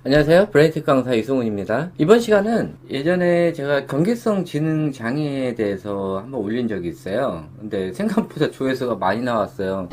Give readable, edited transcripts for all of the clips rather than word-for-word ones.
안녕하세요. 브레이트 강사 이승훈입니다. 이번 시간은 예전에 제가 경계성 지능 장애에 대해서 한번 올린 적이 있어요. 근데 생각보다 조회수가 많이 나왔어요.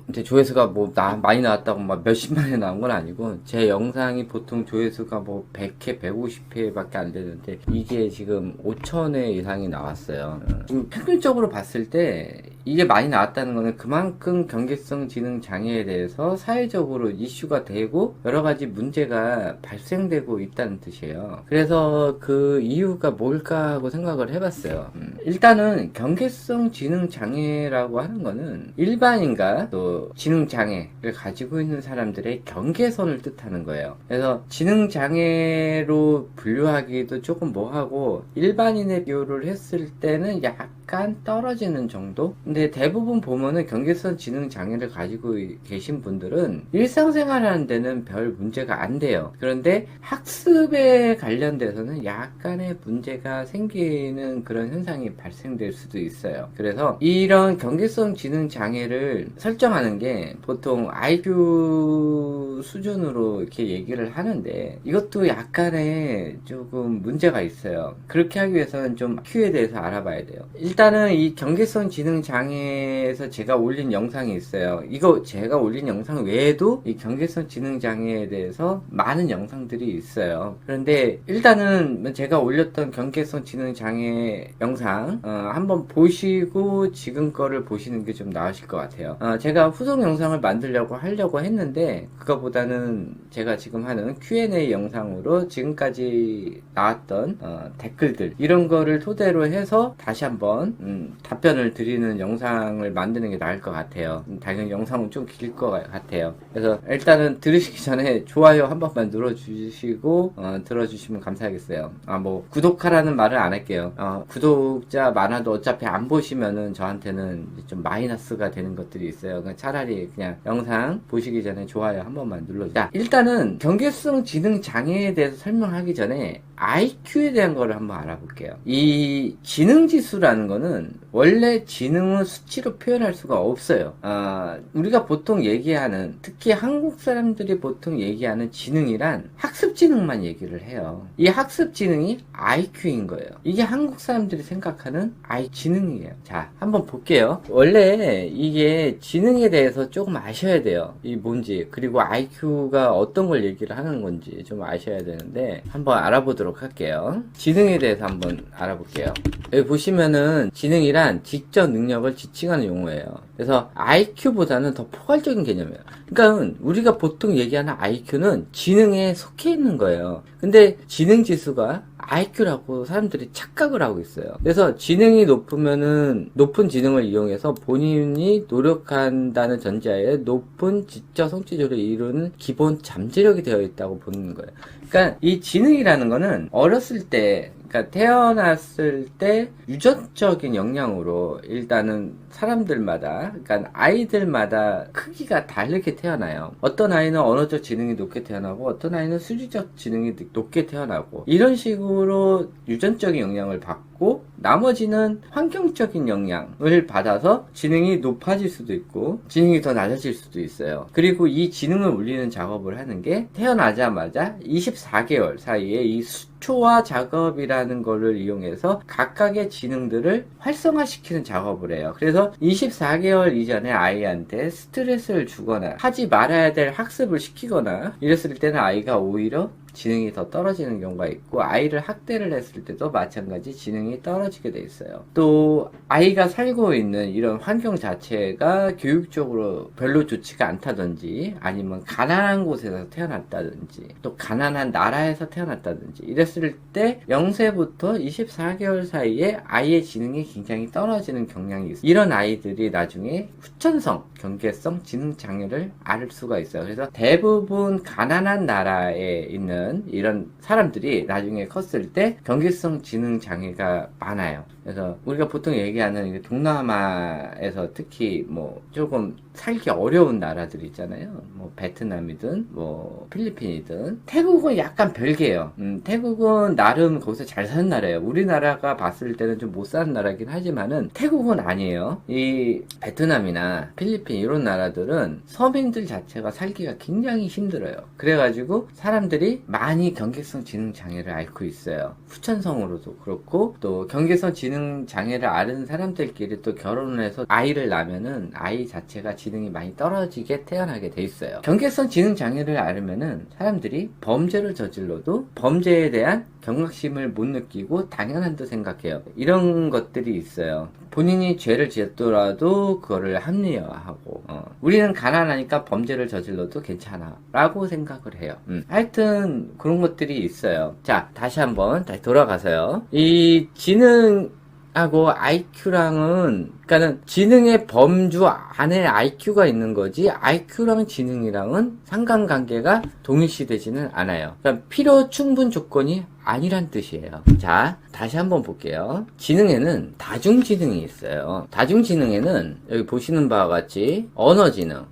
근데 조회수가 많이 나왔다고 막 몇십만에 나온 건 아니고, 제 영상이 보통 조회수가 100회, 150회 밖에 안 되는데, 이게 지금 5,000회 이상이 나왔어요. 지금 평균적으로 봤을 때, 이게 많이 나왔다는 거는 그만큼 경계성 지능 장애에 대해서 사회적으로 이슈가 되고 여러 가지 문제가 발생되고 있다는 뜻이에요. 그래서 그 이유가 뭘까 하고 생각을 해봤어요. 일단은 경계성 지능 장애라고 하는 거는 일반인과 또 지능 장애를 가지고 있는 사람들의 경계선을 뜻하는 거예요. 그래서 지능 장애로 분류하기도 조금 뭐하고, 일반인의 비교를 했을 때는 약간 떨어지는 정도? 근데 대부분 보면은 경계선 지능 장애를 가지고 계신 분들은 일상생활 하는 데는 별 문제가 안 돼요. 그런데 학습에 관련돼서는 약간의 문제가 생기는 그런 현상이 발생될 수도 있어요. 그래서 이런 경계성 지능 장애를 설정하는 게 보통 IQ 수준으로 이렇게 얘기를 하는데, 이것도 약간의 조금 문제가 있어요. 그렇게 하기 위해서는 좀 IQ에 대해서 알아봐야 돼요. 일단은 이 경계성 지능 장애에서 제가 올린 영상이 있어요. 이거 제가 올린 영상 외에도 이 경계성 지능 장애에 대해서 많은 영상들이 있어요. 그런데 일단은 제가 올렸던 경계성 지능 장애 영상 한번 보시고 지금 거를 보시는 게 좀 나으실 것 같아요. 제가 후속 영상을 하려고 했는데, 그거보다는 제가 지금 하는 Q&A 영상으로 지금까지 나왔던 댓글들, 이런 거를 토대로 해서 다시 한번 답변을 드리는 영상을 만드는 게 나을 것 같아요. 당연히 영상은 좀 길 것 같아요. 그래서 일단은 들으시기 전에 좋아요 한 번만 눌러주시고 들어주시면 감사하겠어요. 구독하라는 말을 안 할게요. 구독자 많아도 어차피 안 보시면은 저한테는 좀 마이너스가 되는 것들이 있어요. 차라리 그냥 영상 보시기 전에 좋아요 한 번만 눌러주세요. 일단은 경계성 지능 장애에 대해서 설명하기 전에 IQ에 대한 거를 한번 알아볼게요. 이 지능 지수라는 거는 원래 지능은 수치로 표현할 수가 없어요. 우리가 보통 얘기하는, 특히 한국 사람들이 보통 얘기하는 지능이란 학습 지능만 얘기를 해요. 이 학습 지능이 IQ인 거예요. 이게 한국 사람들이 생각하는 지능이에요. 자, 한번 볼게요. 원래 이게 지능에 대해서 조금 아셔야 돼요. 이 뭔지, 그리고 IQ가 어떤 걸 얘기를 하는 건지 좀 아셔야 되는데, 한번 알아보도록 할게요. 지능에 대해서 한번 알아볼게요. 여기 보시면은 지능이란 지적 능력을 지칭하는 용어예요. 그래서 IQ보다는 더 포괄적인 개념이에요. 그러니까 우리가 보통 얘기하는 IQ는 지능에 속해 있는 거예요. 근데 지능 지수가 IQ라고 사람들이 착각을 하고 있어요. 그래서 지능이 높으면은 높은 지능을 이용해서 본인이 노력한다는 전제하에 높은 지적 성취를 이루는 기본 잠재력이 되어 있다고 보는 거예요. 그러니까 이 지능이라는 거는 어렸을 때, 그러니까 태어났을 때 유전적인 영향으로 일단은 사람들마다, 그러니까 아이들마다 크기가 다르게 태어나요. 어떤 아이는 언어적 지능이 높게 태어나고, 어떤 아이는 수리적 지능이 높게 태어나고, 이런 식으로 유전적인 영향을 받고, 나머지는 환경적인 영향을 받아서 지능이 높아질 수도 있고 지능이 더 낮아질 수도 있어요. 그리고 이 지능을 올리는 작업을 하는 게 태어나자마자 24개월 사이에 이 수초화 작업이라는 거를 이용해서 각각의 지능들을 활성화시키는 작업을 해요. 그래서 24개월 이전에 아이한테 스트레스를 주거나 하지 말아야 될 학습을 시키거나 이랬을 때는 아이가 오히려 지능이 더 떨어지는 경우가 있고, 아이를 학대를 했을 때도 마찬가지 지능이 떨어지게 돼 있어요. 또 아이가 살고 있는 이런 환경 자체가 교육적으로 별로 좋지가 않다든지, 아니면 가난한 곳에서 태어났다든지, 또 가난한 나라에서 태어났다든지 이랬을 때 0세부터 24개월 사이에 아이의 지능이 굉장히 떨어지는 경향이 있어요. 이런 아이들이 나중에 후천성 경계성 지능 장애를 앓을 수가 있어요. 그래서 대부분 가난한 나라에 있는 이런 사람들이 나중에 컸을 때 경계성 지능 장애가 많아요. 그래서 우리가 보통 얘기하는 이게 동남아에서 특히 뭐 조금 살기 어려운 나라들 있잖아요. 뭐 베트남이든 뭐 필리핀이든 태국은 약간 별개예요. 태국은 나름 거기서 잘 사는 나라예요. 우리나라가 봤을 때는 좀 못 사는 나라긴 하지만은 태국은 아니에요. 이 베트남이나 필리핀 이런 나라들은 서민들 자체가 살기가 굉장히 힘들어요. 그래가지고 사람들이 많이 경계성 지능 장애를 앓고 있어요. 후천성으로도 그렇고 또 경계성 지능 장애를 앓은 사람들끼리 또 결혼을 해서 아이를 낳으면은 아이 자체가 지능이 많이 떨어지게 태어나게 돼 있어요. 경계성 지능 장애를 앓으면은 사람들이 범죄를 저질러도 범죄에 대한 경각심을 못 느끼고 당연한 듯 생각해요. 이런 것들이 있어요. 본인이 죄를 지었더라도 그거를 합리화하고 우리는 가난하니까 범죄를 저질러도 괜찮아 라고 생각을 해요. 하여튼 그런 것들이 있어요. 자, 다시 돌아가서요. 이 지능하고 IQ랑은 그러니까는 지능의 범주 안에 IQ가 있는 거지 IQ랑 지능이랑은 상관관계가 동일시되지는 않아요. 그러니까 필요 충분 조건이 아니란 뜻이에요. 자, 다시 한번 볼게요. 지능에는 다중지능이 있어요. 다중지능에는 여기 보시는 바와 같이 언어지능,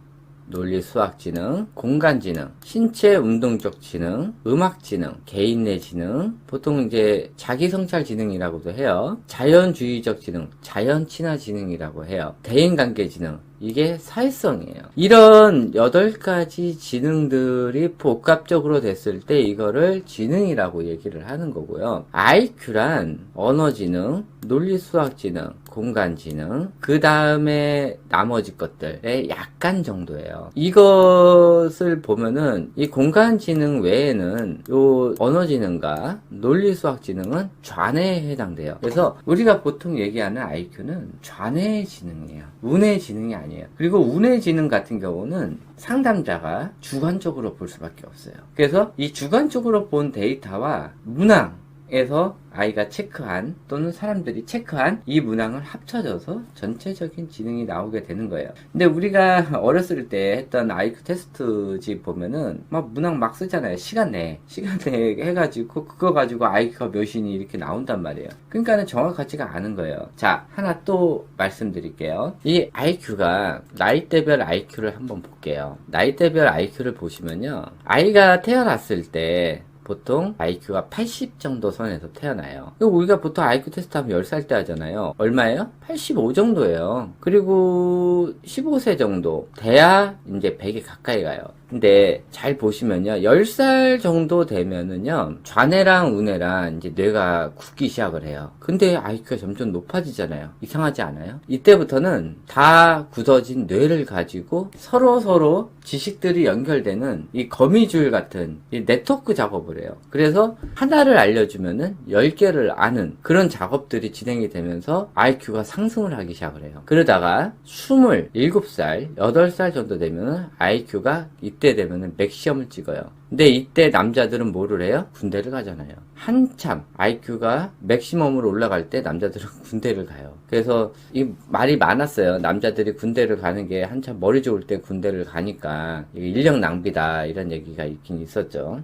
논리수학지능, 공간지능, 신체운동적 지능, 음악지능, 개인내 지능, 보통 이제 자기성찰지능이라고도 해요. 자연주의적 지능, 자연친화지능이라고 해요. 대인관계지능, 이게 사회성이에요. 이런 8가지 지능들이 복합적으로 됐을 때 이거를 지능이라고 얘기를 하는 거고요. IQ란 언어지능, 논리수학지능, 공간지능, 그 다음에 나머지 것들의 약간 정도예요. 이것을 보면은 이 공간지능 외에는 요 언어지능과 논리수학지능은 좌뇌에 해당돼요. 그래서 우리가 보통 얘기하는 IQ는 좌뇌의 지능이에요. 우뇌의 지능이 아니에요. 그리고 우뇌 지능 같은 경우는 상담자가 주관적으로 볼 수밖에 없어요. 그래서 이 주관적으로 본 데이터와 문항에서 아이가 체크한 또는 사람들이 체크한 이 문항을 합쳐져서 전체적인 지능이 나오게 되는 거예요. 근데 우리가 어렸을 때 했던 IQ 테스트집 보면은 막 문항 막 쓰잖아요. 시간 내에 해가지고 그거 가지고 IQ가 몇이니 이렇게 나온단 말이에요. 그러니까는 정확하지가 않은 거예요. 자, 하나 또 말씀드릴게요. 이 IQ가 나이대별 IQ를 한번 볼게요. 나이대별 IQ를 보시면요, 아이가 태어났을 때 보통 IQ가 80 정도 선에서 태어나요. 우리가 보통 IQ 테스트 하면 10살 때 하잖아요. 얼마예요? 85 정도예요. 그리고 15세 정도 돼야 이제 100에 가까이 가요. 근데 잘 보시면요, 10살 정도 되면은요, 좌뇌랑 우뇌랑 이제 뇌가 굳기 시작을 해요. 근데 IQ가 점점 높아지잖아요. 이상하지 않아요? 이때부터는 다 굳어진 뇌를 가지고 서로 지식들이 연결되는 이 거미줄 같은 이 네트워크 작업을 해요. 그래서 하나를 알려주면은 10개를 아는 그런 작업들이 진행이 되면서 IQ가 상승을 하기 시작을 해요. 그러다가 27살, 8살 정도 되면은 IQ가 이때 되면은 맥시엄을 찍어요. 근데 이때 남자들은 뭐를 해요? 군대를 가잖아요. 한참 IQ가 맥시멈으로 올라갈 때 남자들은 군대를 가요. 그래서 이 말이 많았어요. 남자들이 군대를 가는 게 한참 머리 좋을 때 군대를 가니까 이게 인력 낭비다 이런 얘기가 있긴 있었죠.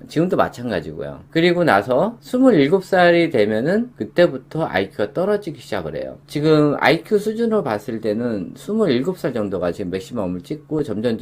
지금도 마찬가지고요. 그리고 나서 27살이 되면은 그때부터 IQ가 떨어지기 시작을 해요. 지금 IQ 수준으로 봤을 때는 27살 정도가 지금 맥시멈을 찍고 점점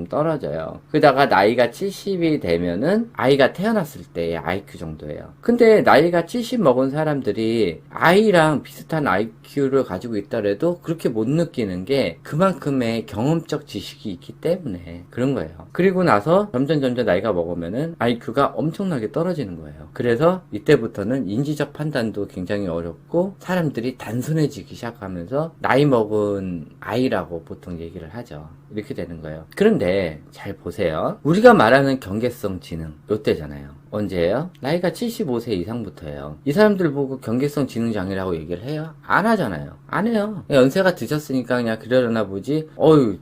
떨어져요. 그러다가 나이가 70이 되면은 아이가 태어났을 때의 IQ 정도예요. 근데 나이가 70 먹은 사람들이 아이랑 비슷한 IQ를 가지고 있더라도 그렇게 못 느끼는 게 그만큼의 경험적 지식이 있기 때문에 그런 거예요. 그리고 나서 점점 나이가 먹으면은 IQ가 엄청나게 떨어지는 거예요. 그래서 이때부터는 인지적 판단도 굉장히 어렵고 사람들이 단순해지기 시작하면서 나이 먹은 아이라고 보통 얘기를 하죠. 이렇게 되는 거예요. 그런데 잘 보세요. 우리가 말하는 경계성 지능 요때잖아요. 언제예요? 나이가 75세 이상부터예요. 이 사람들 보고 경계성 지능 장애라고 얘기를 해요? 안 하잖아요. 안 해요. 연세가 드셨으니까 그냥 그러려나 보지.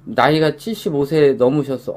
나이가 75세 넘으셨어.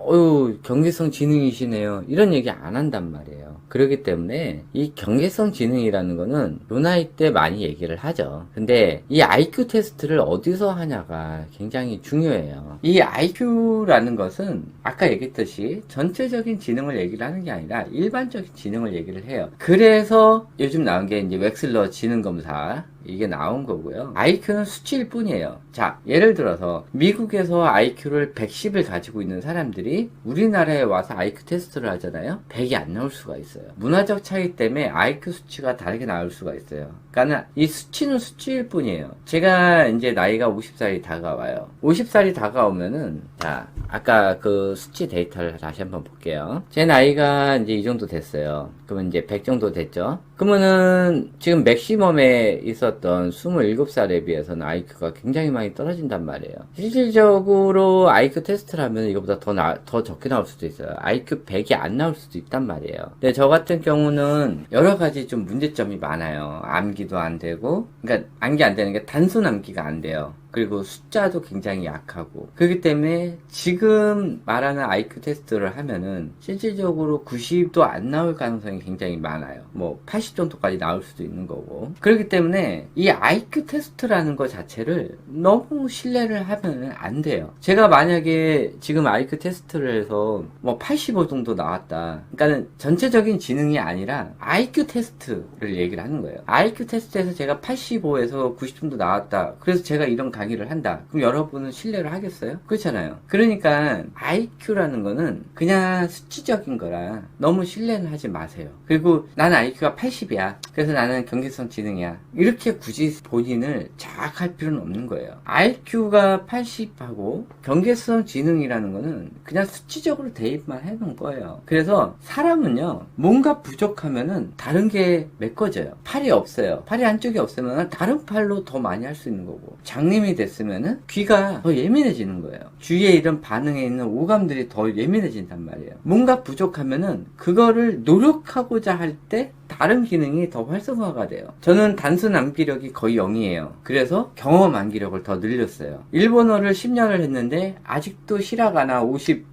경계성 지능이시네요. 이런 얘기 안 한단 말이에요. 그렇기 때문에 이 경계성 지능이라는 거는 요 나이 때 많이 얘기를 하죠. 근데 이 IQ 테스트를 어디서 하냐가 굉장히 중요해요. 이 IQ라는 것은 아까 얘기했듯이 전체적인 지능을 얘기를 하는 게 아니라 일반적인 지능을 얘기를 해요. 그래서 요즘 나온 게 이제 웩슬러 지능검사 이게 나온 거고요. IQ는 수치일 뿐이에요. 자, 예를 들어서 미국에서 IQ를 110을 가지고 있는 사람들이 우리나라에 와서 IQ 테스트를 하잖아요. 100이 안 나올 수가 있어요. 문화적 차이 때문에 IQ 수치가 다르게 나올 수가 있어요. 그러니까 이 수치는 수치일 뿐이에요. 제가 이제 나이가 50살이 다가와요. 50살이 다가오면은, 자, 아까 그 수치 데이터를 다시 한번 볼게요. 제 나이가 이제 이 정도 됐어요. 그러면 이제 100 정도 됐죠. 그러면은 지금 맥시멈에 있었던 27살에 비해서는 IQ가 굉장히 많이 떨어진단 말이에요. 실질적으로 IQ 테스트를 하면 이거보다 더 적게 나올 수도 있어요. IQ 100이 안 나올 수도 있단 말이에요. 근데 저 같은 경우는 여러 가지 좀 문제점이 많아요. 암기도 안 되고, 그러니까 암기 안 되는 게 단순 암기가 안 돼요. 그리고 숫자도 굉장히 약하고, 그렇기 때문에 지금 말하는 IQ 테스트를 하면은 실질적으로 90도 안 나올 가능성이 굉장히 많아요. 뭐 80 정도까지 나올 수도 있는 거고. 그렇기 때문에 이 IQ 테스트라는 것 자체를 너무 신뢰를 하면 안 돼요. 제가 만약에 지금 IQ 테스트를 해서 뭐 85 정도 나왔다, 그러니까는 전체적인 지능이 아니라 IQ 테스트를 얘기를 하는 거예요. IQ 테스트에서 제가 85에서 90 정도 나왔다, 그래서 제가 이런 강의를 한다, 그럼 여러분은 신뢰를 하겠어요? 그렇잖아요. 그러니까 IQ라는 거는 그냥 수치적인 거라 너무 신뢰는 하지 마세요. 그리고 나는 IQ가 80이야, 그래서 나는 경계성 지능이야, 이렇게 굳이 본인을 자학할 필요는 없는 거예요. IQ가 80하고 경계성 지능이라는 거는 그냥 수치적으로 대입만 해놓은 거예요. 그래서 사람은요, 뭔가 부족하면은 다른 게 메꿔져요. 팔이 없어요. 팔이 한쪽이 없으면 다른 팔로 더 많이 할 수 있는 거고, 장님이 됐으면은 귀가 더 예민해지는 거예요. 주위에 이런 반응에 있는 오감들이 더 예민해진단 말이에요. 뭔가 부족하면은 그거를 노력하고자 할 때 다른 기능이 더 활성화가 돼요. 저는 단순 암기력이 거의 0이에요. 그래서 경험 암기력을 더 늘렸어요. 일본어를 10년을 했는데 아직도 시라가나 50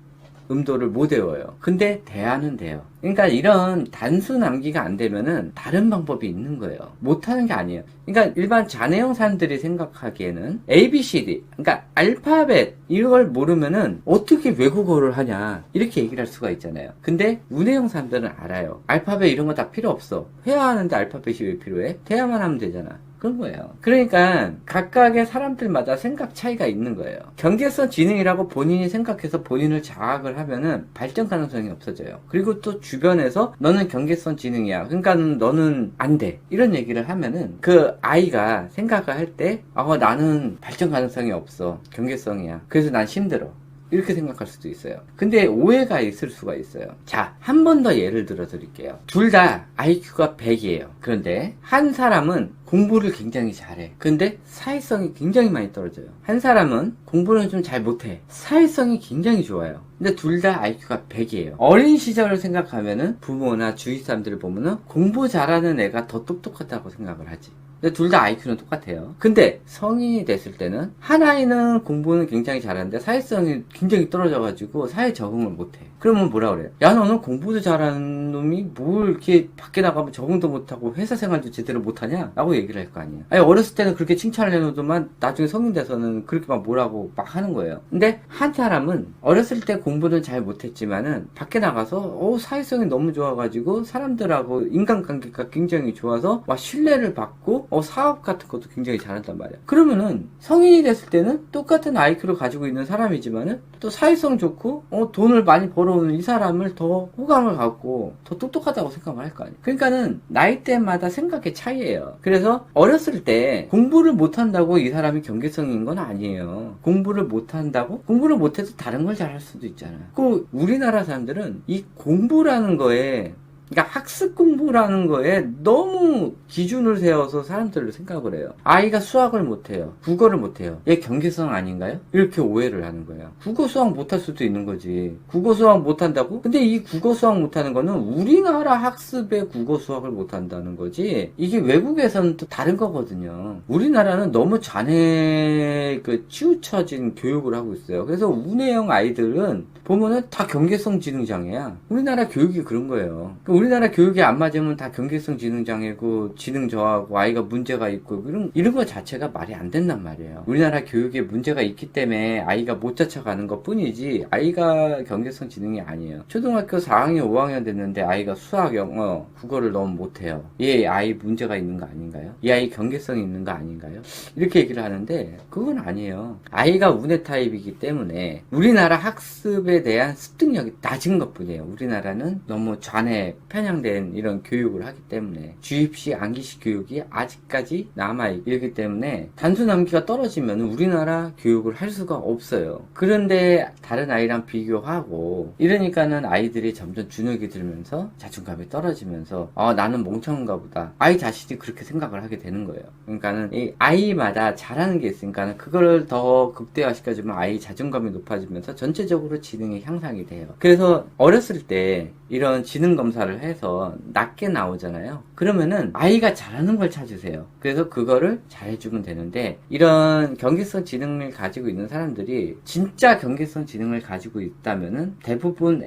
음도를 못 외워요. 근데 대화는 돼요. 그러니까 이런 단순 암기가 안 되면은 다른 방법이 있는 거예요. 못하는 게 아니에요. 그러니까 일반 자뇌형 사람들이 생각하기에는 ABCD, 그러니까 알파벳 이걸 모르면은 어떻게 외국어를 하냐, 이렇게 얘기를 할 수가 있잖아요. 근데 우뇌형 사람들은 알아요. 알파벳 이런 거 다 필요 없어. 회화하는데 알파벳이 왜 필요해? 대화만 하면 되잖아. 그런 거예요. 그러니까 각각의 사람들마다 생각 차이가 있는 거예요. 경계성 지능이라고 본인이 생각해서 본인을 장악을 하면은 발전 가능성이 없어져요. 그리고 또 주변에서 너는 경계성 지능이야, 그러니까 너는 안 돼, 이런 얘기를 하면은 그 아이가 생각을 할 때 나는 발전 가능성이 없어, 경계성이야, 그래서 난 힘들어, 이렇게 생각할 수도 있어요. 근데 오해가 있을 수가 있어요. 자, 한 번 더 예를 들어 드릴게요. 둘 다 IQ가 100이에요. 그런데 한 사람은 공부를 굉장히 잘해. 근데 사회성이 굉장히 많이 떨어져요. 한 사람은 공부는 좀 잘 못해. 사회성이 굉장히 좋아요. 근데 둘 다 IQ가 100이에요. 어린 시절을 생각하면은 부모나 주위 사람들을 보면은 공부 잘하는 애가 더 똑똑하다고 생각을 하지. 근데 둘 다 IQ는 똑같아요. 근데 성인이 됐을 때는 한 아이는 공부는 굉장히 잘하는데 사회성이 굉장히 떨어져가지고 사회 적응을 못해. 그러면 뭐라 그래요? 야, 너는 공부도 잘하는 놈이 뭘 이렇게 밖에 나가면 적응도 못하고 회사 생활도 제대로 못하냐? 라고 얘기를 할 거 아니에요. 아니, 어렸을 때는 그렇게 칭찬을 해놓더만 나중에 성인 돼서는 그렇게 막 뭐라고 막 하는 거예요. 근데 한 사람은 어렸을 때 공부는 잘 못했지만은 밖에 나가서 사회성이 너무 좋아가지고 사람들하고 인간관계가 굉장히 좋아서 막 신뢰를 받고 사업 같은 것도 굉장히 잘한단 말이야. 그러면은 성인이 됐을 때는 똑같은 IQ를 가지고 있는 사람이지만은 또 사회성 좋고 돈을 많이 벌어오는 이 사람을 더 호감을 갖고 더 똑똑하다고 생각을 할 거 아니에요. 그러니까는 나이대마다 생각의 차이예요. 그래서 어렸을 때 공부를 못한다고 이 사람이 경계성인 건 아니에요. 공부를 못한다고? 공부를 못해도 다른 걸 잘할 수도 있잖아요. 그 우리나라 사람들은 이 공부라는 거에, 그러니까 학습 공부라는 거에 너무 기준을 세워서 사람들을 생각을 해요. 아이가 수학을 못해요, 국어를 못해요, 얘 경계성 아닌가요? 이렇게 오해를 하는 거예요. 국어 수학 못할 수도 있는 거지. 국어 수학 못한다고? 근데 이 국어 수학 못하는 거는 우리나라 학습의 국어 수학을 못한다는 거지, 이게 외국에서는 또 다른 거거든요. 우리나라는 너무 자네가 그 치우쳐진 교육을 하고 있어요. 그래서 운해형 아이들은 보면은 다 경계성 지능장애야. 우리나라 교육이 그런 거예요. 그러니까 우리나라 교육이 안 맞으면 다 경계성 지능장애고 지능 저하고 아이가 문제가 있고 이런 거 자체가 말이 안 된단 말이에요. 우리나라 교육에 문제가 있기 때문에 아이가 못 쫓아가는 것 뿐이지 아이가 경계성 지능이 아니에요. 초등학교 4학년 5학년 됐는데 아이가 수학, 영어, 국어를 너무 못해요. 얘 아이 문제가 있는 거 아닌가요? 이 아이 경계성이 있는 거 아닌가요? 이렇게 얘기를 하는데 그건 아니에요. 아이가 운해 타입이기 때문에 우리나라 학습에 대한 습득력이 낮은 것 뿐이에요. 우리나라는 너무 좌뇌 편향된 이런 교육을 하기 때문에 주입식 암기식 교육이 아직까지 남아있기 때문에 단순 암기가 떨어지면 우리나라 교육을 할 수가 없어요. 그런데 다른 아이랑 비교하고 이러니까는 아이들이 점점 주눅이 들면서 자존감이 떨어지면서 나는 멍청한가 보다. 아이 자신이 그렇게 생각을 하게 되는 거예요. 그러니까는 이 아이마다 잘하는 게 있으니까 그걸 더 극대화시켜주면 아이 자존감이 높아지면서 전체적으로 지능이 향상이 돼요. 그래서 어렸을 때 이런 지능 검사를 해서 낮게 나오잖아요. 그러면은 아이가 잘하는 걸 찾으세요. 그래서 그거를 잘해주면 되는데 이런 경계성 지능을 가지고 있는 사람들이 진짜 경계성 지능을 가지고 있다면은 대부분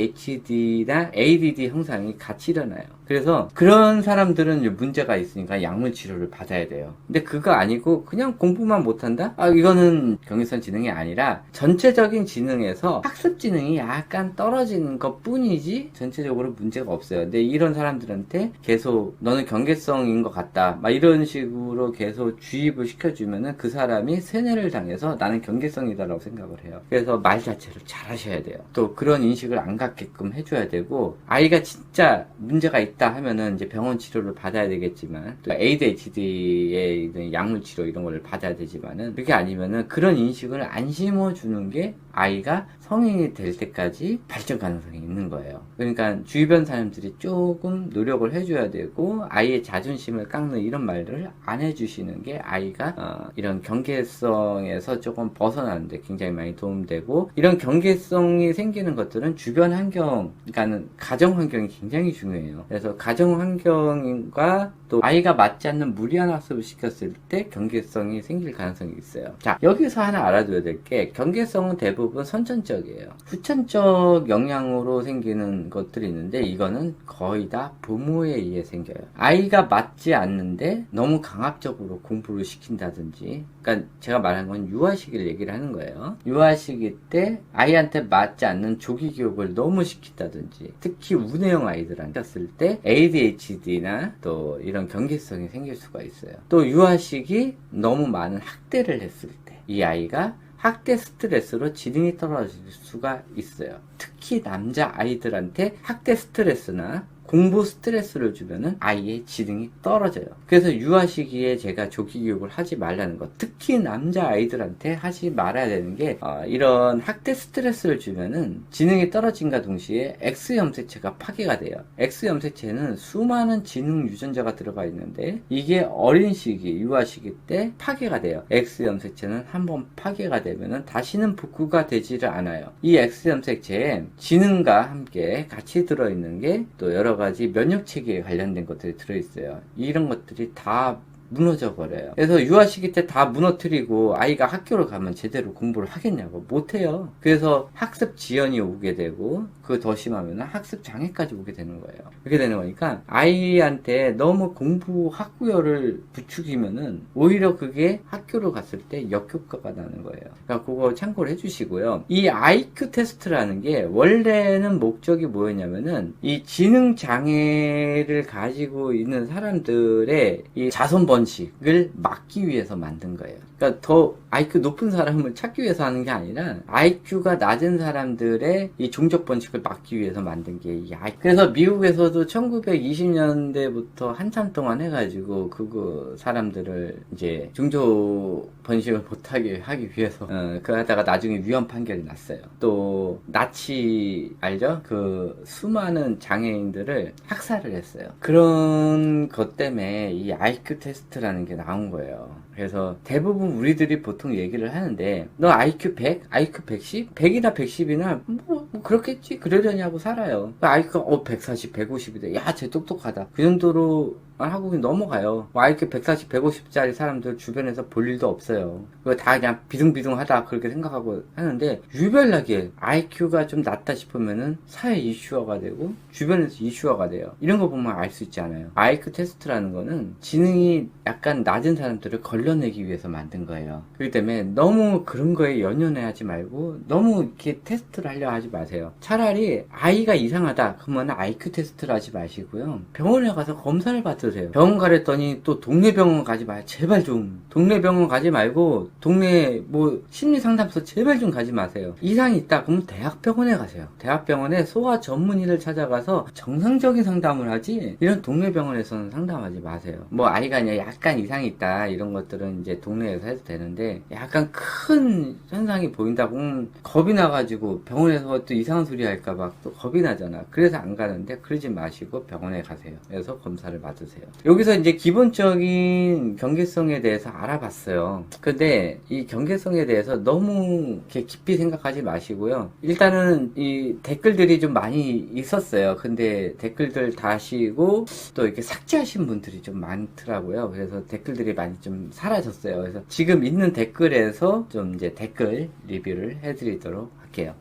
ADHD나 ADD 형상이 같이 일어나요. 그래서 그런 사람들은 문제가 있으니까 약물 치료를 받아야 돼요. 근데 그거 아니고 그냥 공부만 못한다? 이거는 경계성 지능이 아니라 전체적인 지능에서 학습 지능이 약간 떨어지는 것 뿐이지 전체적으로 문제가 없어요. 근데 이런 사람들한테 계속 너는 경계성인 것 같다 막 이런 식으로 계속 주입을 시켜주면은 그 사람이 세뇌를 당해서 나는 경계성이다 라고 생각을 해요. 그래서 말 자체를 잘 하셔야 돼요. 또 그런 인식을 안 갖게끔 해줘야 되고 아이가 진짜 문제가 있다 하면은 이제 병원 치료를 받아야 되겠지만 또 ADHD의 약물 치료 이런 걸 받아야 되지만은 그게 아니면은 그런 인식을 안 심어주는 게 아이가 성인이 될 때까지 발전 가능성이 있는 거예요. 그러니까 주변 사람들이 조금 노력을 해줘야 되고 아이의 자존심을 깎는 이런 말들을 안 해주시는 게 아이가 이런 경계성에서 조금 벗어나는데 굉장히 많이 도움되고 이런 경계성이 생기는 것들은 주변 환경, 그러니까는 가정 환경이 굉장히 중요해요. 그래서 가정 환경과 또 아이가 맞지 않는 무리한 학습을 시켰을 때 경계성이 생길 가능성이 있어요. 자, 여기서 하나 알아둬야 될 게 경계성은 대부분 선천적이에요. 후천적 영향으로 생기는 것들이 있는데 이거는 거의 다 부모에 의해 생겨요. 아이가 맞지 않는데 너무 강압적으로 공부를 시킨다든지, 그러니까 제가 말한 건 유아시기를 얘기를 하는 거예요. 유아시기 때 아이한테 맞지 않는 조기 교육을 너무 시킨다든지, 특히 운해형 아이들한테 했을 때 ADHD나 또 이런 경계성이 생길 수가 있어요. 또 유아시기 너무 많은 학대를 했을 때 이 아이가 학대 스트레스로 지능이 떨어질 수가 있어요. 특히 남자 아이들한테 학대 스트레스나 공부 스트레스를 주면은 아이의 지능이 떨어져요. 그래서 유아 시기에 제가 조기 교육을 하지 말라는 것, 특히 남자 아이들한테 하지 말아야 되는 게 이런 학대 스트레스를 주면은 지능이 떨어진과 동시에 X 염색체가 파괴가 돼요. X 염색체는 수많은 지능 유전자가 들어가 있는데 이게 어린 시기, 유아 시기 때 파괴가 돼요. X 염색체는 한번 파괴가 되면은 다시는 복구가 되지를 않아요. 이 X 염색체에 지능과 함께 같이 들어있는 게 또 여러 가지 면역 체계에 관련된 것들이 들어있어요. 이런 것들이 다 무너져 버려요. 그래서 유아 시기 때 다 무너뜨리고 아이가 학교를 가면 제대로 공부를 하겠냐고 못해요. 그래서 학습 지연이 오게 되고 그거 더 심하면 학습 장애까지 오게 되는 거예요. 그렇게 되는 거니까 아이한테 너무 공부 학구열을 부추기면은 오히려 그게 학교를 갔을 때 역효과가 나는 거예요. 그러니까 그거 참고를 해주시고요. 이 IQ 테스트라는 게 원래는 목적이 뭐였냐면은 이 지능 장애를 가지고 있는 사람들의 이 자손 번식을 막기 위해서 만든 거예요. 그러니까 더 IQ 높은 사람을 찾기 위해서 하는 게 아니라 IQ가 낮은 사람들의 이 종족 번식을 막기 위해서 만든 게 이 IQ. 그래서 미국에서도 1920년대부터 한참 동안 해가지고 그 사람들을 이제 종족 번식을 못하게 하기 위해서 그거 하다가 나중에 위헌 판결이 났어요. 또 나치 알죠? 그 수많은 장애인들을 학살을 했어요. 그런 것 때문에 이 IQ 테스트라는 게 나온 거예요. 그래서 대부분 우리들이 보통 얘기를 하는데 너 IQ 100? IQ 110? 100이나 110이나 뭐 그렇겠지? 그러려냐고 살아요. IQ가 140, 150이다. 야, 쟤 똑똑하다. 그 정도로 하고 넘어가요. 뭐 IQ 140, 150짜리 사람들 주변에서 볼 일도 없어요. 그거 다 그냥 비등비등하다 그렇게 생각하고 하는데, 유별나게 IQ가 좀 낮다 싶으면은 사회 이슈화가 되고 주변에서 이슈화가 돼요. 이런 거 보면 알 수 있지 않아요. IQ 테스트라는 거는 지능이 약간 낮은 사람들을 걸러내기 위해서 만든 거예요. 그렇기 때문에 너무 그런 거에 연연해 하지 말고 너무 이렇게 테스트를 하려 하지 마세요. 차라리 아이가 이상하다 그러면 IQ 테스트를 하지 마시고요. 병원에 가서 검사를 받으세요. 병원 가랬더니 또 동네 병원 가지 마요. 제발 좀. 동네 병원 가지 말고 동네 뭐 심리상담소 제발 좀 가지 마세요. 이상이 있다 그러면 대학병원에 가세요. 대학병원에 소아 전문의를 찾아가서 정상적인 상담을 하지, 이런 동네 병원에서는 상담하지 마세요. 뭐 아이가 그냥 약간 이상이 있다 이런 것들은 이제 동네에서 해도 되는데, 약간 큰 현상이 보인다고 겁이 나가지고 병원에서 또 이상한 소리 할까봐 또 겁이 나잖아. 그래서 안 가는데, 그러지 마시고 병원에 가세요. 그래서 검사를 받으세요. 여기서 이제 기본적인 경계성에 대해서 알아봤어요. 근데 이 경계성에 대해서 너무 이렇게 깊이 생각하지 마시고요. 일단은 이 댓글들이 좀 많이 있었어요. 근데 댓글들 다시고 또 이렇게 삭제하신 분들이 좀 많더라고요. 그래서 댓글들이 많이 좀 사라졌어요. 그래서 지금 있는 댓글에서 좀 이제 댓글 리뷰를 해드리도록 할게요.